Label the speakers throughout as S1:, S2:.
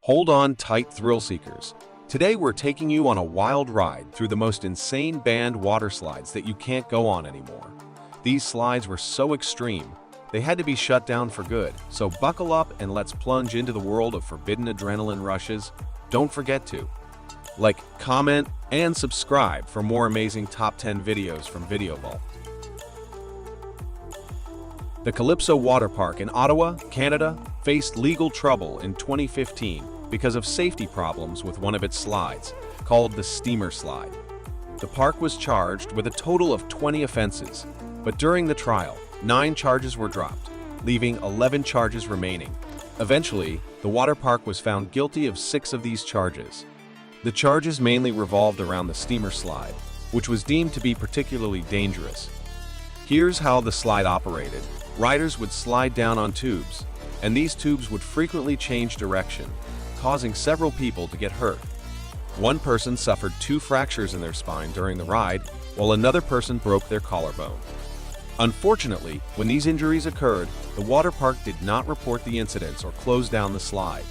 S1: Hold on tight, thrill seekers. Today we're taking you on a wild ride through the most insane banned water slides that you can't go on anymore. These slides were so extreme, they had to be shut down for good, so buckle up and let's plunge into the world of forbidden adrenaline rushes. Don't forget to like, comment, and subscribe for more amazing top 10 videos from Video Vault. The Calypso Water Park in Ottawa, Canada, faced legal trouble in 2015 because of safety problems with one of its slides, called the Steamer Slide. The park was charged with a total of 20 offenses, but during the trial, 9 charges were dropped, leaving 11 charges remaining. Eventually, the water park was found guilty of 6 of these charges. The charges mainly revolved around the steamer slide, which was deemed to be particularly dangerous. Here's how the slide operated. Riders would slide down on tubes, and these tubes would frequently change direction, causing several people to get hurt. One person suffered 2 fractures in their spine during the ride, while another person broke their collarbone. Unfortunately, when these injuries occurred, the water park did not report the incidents or close down the slide.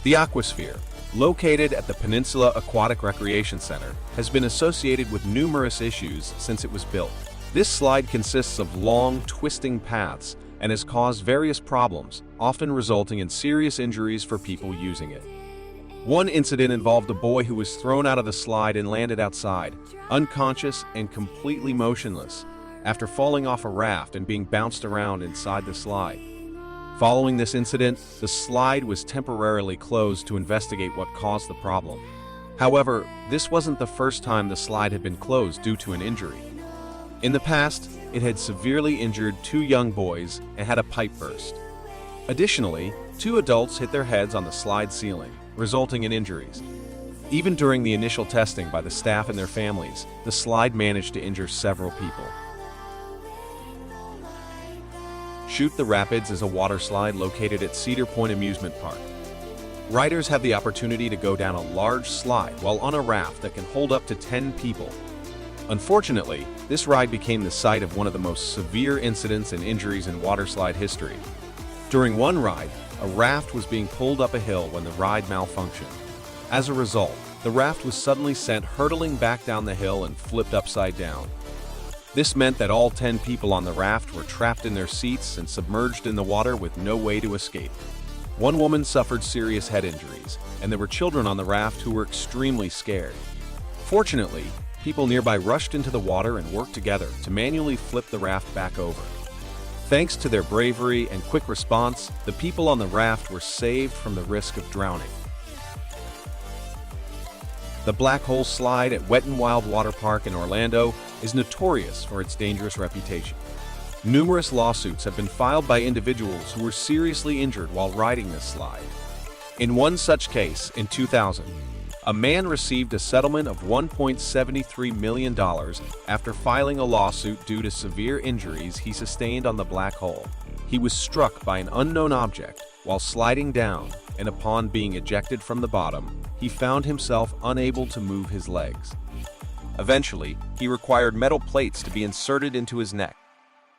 S1: The Aquasphere, located at the Peninsula Aquatic Recreation Center, has been associated with numerous issues since it was built. This slide consists of long, twisting paths and has caused various problems, often resulting in serious injuries for people using it. One incident involved a boy who was thrown out of the slide and landed outside, unconscious and completely motionless, after falling off a raft and being bounced around inside the slide. Following this incident, the slide was temporarily closed to investigate what caused the problem. However, this wasn't the first time the slide had been closed due to an injury. In the past, it had severely injured 2 young boys and had a pipe burst. Additionally, 2 adults hit their heads on the slide ceiling, resulting in injuries. Even during the initial testing by the staff and their families, the slide managed to injure several people. Shoot the Rapids is a water slide located at Cedar Point Amusement Park. Riders have the opportunity to go down a large slide while on a raft that can hold up to 10 people. Unfortunately, this ride became the site of one of the most severe incidents and injuries in waterslide history. During one ride, a raft was being pulled up a hill when the ride malfunctioned. As a result, the raft was suddenly sent hurtling back down the hill and flipped upside down. This meant that all 10 people on the raft were trapped in their seats and submerged in the water with no way to escape. One woman suffered serious head injuries, and there were children on the raft who were extremely scared. Fortunately, people nearby rushed into the water and worked together to manually flip the raft back over. Thanks to their bravery and quick response, the people on the raft were saved from the risk of drowning. The Black Hole Slide at Wet n Wild Water Park in Orlando is notorious for its dangerous reputation. Numerous lawsuits have been filed by individuals who were seriously injured while riding this slide. In one such case, in 2000, a man received a settlement of $1.73 million after filing a lawsuit due to severe injuries he sustained on the black hole. He was struck by an unknown object while sliding down, and upon being ejected from the bottom, he found himself unable to move his legs. Eventually, he required metal plates to be inserted into his neck.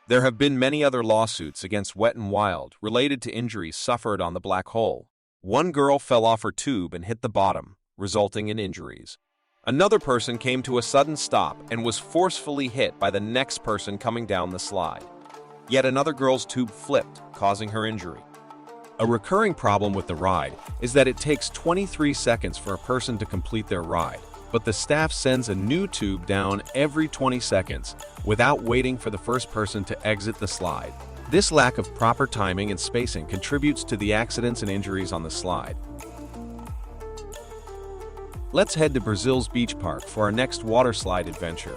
S1: There have been many other lawsuits against Wet n Wild related to injuries suffered on the black hole. One girl fell off her tube and hit the bottom, resulting in injuries. Another person came to a sudden stop and was forcefully hit by the next person coming down the slide. Yet another girl's tube flipped, causing her injury. A recurring problem with the ride is that it takes 23 seconds for a person to complete their ride, but the staff sends a new tube down every 20 seconds without waiting for the first person to exit the slide. This lack of proper timing and spacing contributes to the accidents and injuries on the slide. Let's head to Brazil's beach park for our next water slide adventure.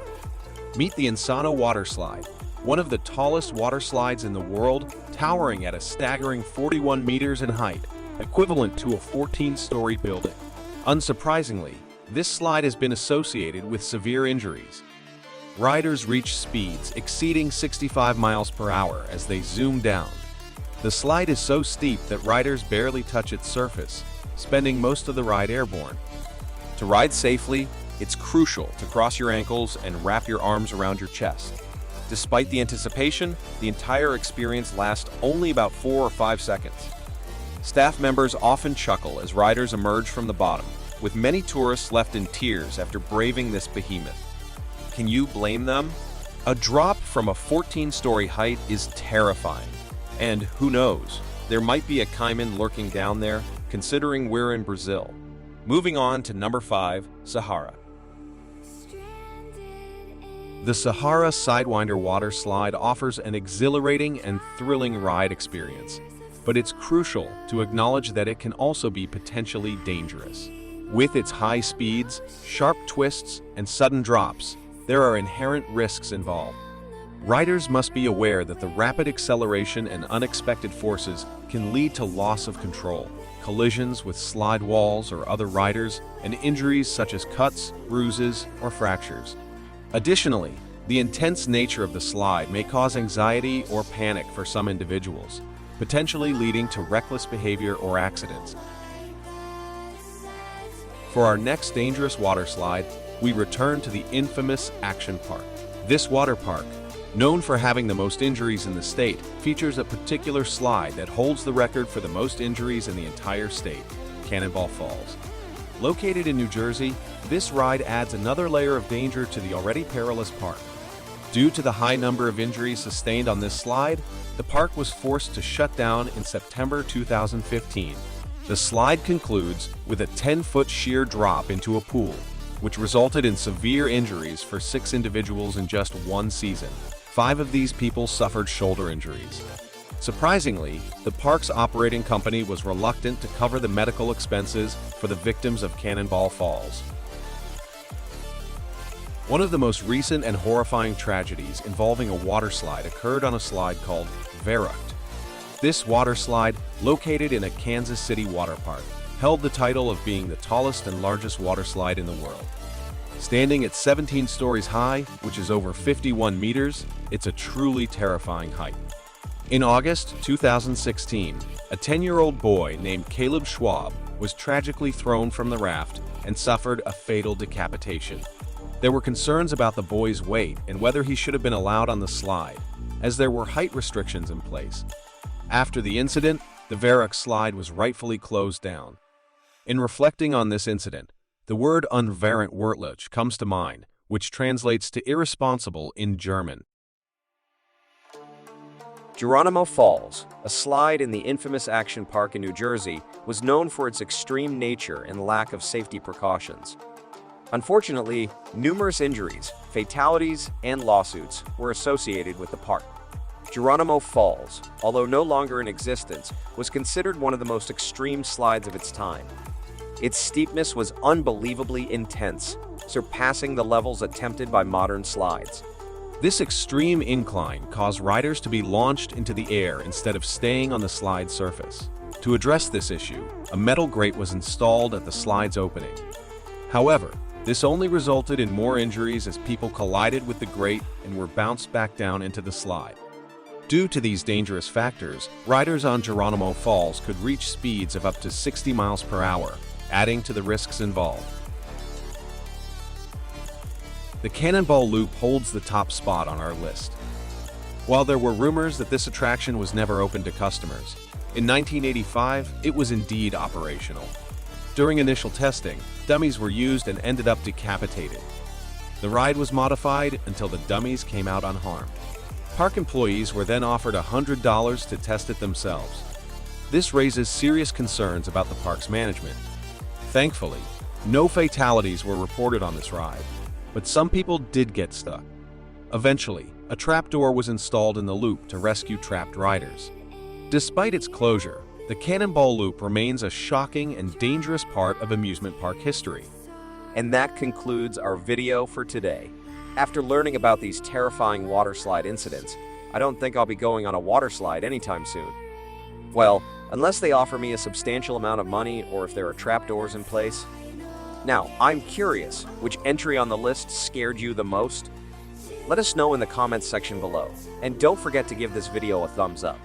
S1: Meet the Insano Water Slide, one of the tallest water slides in the world, towering at a staggering 41 meters in height, equivalent to a 14-story building. Unsurprisingly, this slide has been associated with severe injuries. Riders reach speeds exceeding 65 miles per hour as they zoom down. The slide is so steep that riders barely touch its surface, spending most of the ride airborne. To ride safely, it's crucial to cross your ankles and wrap your arms around your chest. Despite the anticipation, the entire experience lasts only about 4 or 5 seconds. Staff members often chuckle as riders emerge from the bottom, with many tourists left in tears after braving this behemoth. Can you blame them? A drop from a 14-story height is terrifying. And who knows, there might be a caiman lurking down there, considering we're in Brazil. Moving on to number 5, Sahara. The Sahara Sidewinder water slide offers an exhilarating and thrilling ride experience, but it's crucial to acknowledge that it can also be potentially dangerous. With its high speeds, sharp twists, and sudden drops, there are inherent risks involved. Riders must be aware that the rapid acceleration and unexpected forces can lead to loss of control, collisions with slide walls or other riders, and injuries such as cuts, bruises, or fractures. Additionally, the intense nature of the slide may cause anxiety or panic for some individuals, potentially leading to reckless behavior or accidents. For our next dangerous water slide, we return to the infamous Action Park. This water park, known for having the most injuries in the state, features a particular slide that holds the record for the most injuries in the entire state, Cannonball Falls. Located in New Jersey, this ride adds another layer of danger to the already perilous park. Due to the high number of injuries sustained on this slide, the park was forced to shut down in September 2015. The slide concludes with a 10-foot sheer drop into a pool, which resulted in severe injuries for 6 individuals in just one season. 5 of these people suffered shoulder injuries. Surprisingly, the park's operating company was reluctant to cover the medical expenses for the victims of Cannonball Falls. One of the most recent and horrifying tragedies involving a water slide occurred on a slide called Viaduct. This water slide, located in a Kansas City water park, held the title of being the tallest and largest water slide in the world. Standing at 17 stories high, which is over 51 meters, it's a truly terrifying height. In August 2016, a 10-year-old boy named Caleb Schwab was tragically thrown from the raft and suffered a fatal decapitation. There were concerns about the boy's weight and whether he should have been allowed on the slide, as there were height restrictions in place. After the incident, the Viaduct slide was rightfully closed down. In reflecting on this incident, the word unverantwortlich comes to mind, which translates to irresponsible in German.
S2: Geronimo Falls, a slide in the infamous Action Park in New Jersey, was known for its extreme nature and lack of safety precautions. Unfortunately, numerous injuries, fatalities, and lawsuits were associated with the park. Geronimo Falls, although no longer in existence, was considered one of the most extreme slides of its time. Its steepness was unbelievably intense, surpassing the levels attempted by modern slides.
S1: This extreme incline caused riders to be launched into the air instead of staying on the slide surface. To address this issue, a metal grate was installed at the slide's opening. However, this only resulted in more injuries as people collided with the grate and were bounced back down into the slide. Due to these dangerous factors, riders on Geronimo Falls could reach speeds of up to 60 miles per hour, adding to the risks involved. The Cannonball Loop holds the top spot on our list. While there were rumors that this attraction was never open to customers, in 1985 it was indeed operational. During initial testing, dummies were used and ended up decapitated. The ride was modified until the dummies came out unharmed. Park employees were then offered $100 to test it themselves. This raises serious concerns about the park's management. Thankfully, no fatalities were reported on this ride, but some people did get stuck. Eventually, a trapdoor was installed in the loop to rescue trapped riders. Despite its closure, the Cannonball Loop remains a shocking and dangerous part of amusement park history.
S2: And that concludes our video for today. After learning about these terrifying water slide incidents, I don't think I'll be going on a water slide anytime soon. Well, unless they offer me a substantial amount of money or if there are trapdoors in place. Now, I'm curious, which entry on the list scared you the most? Let us know in the comments section below, and don't forget to give this video a thumbs up.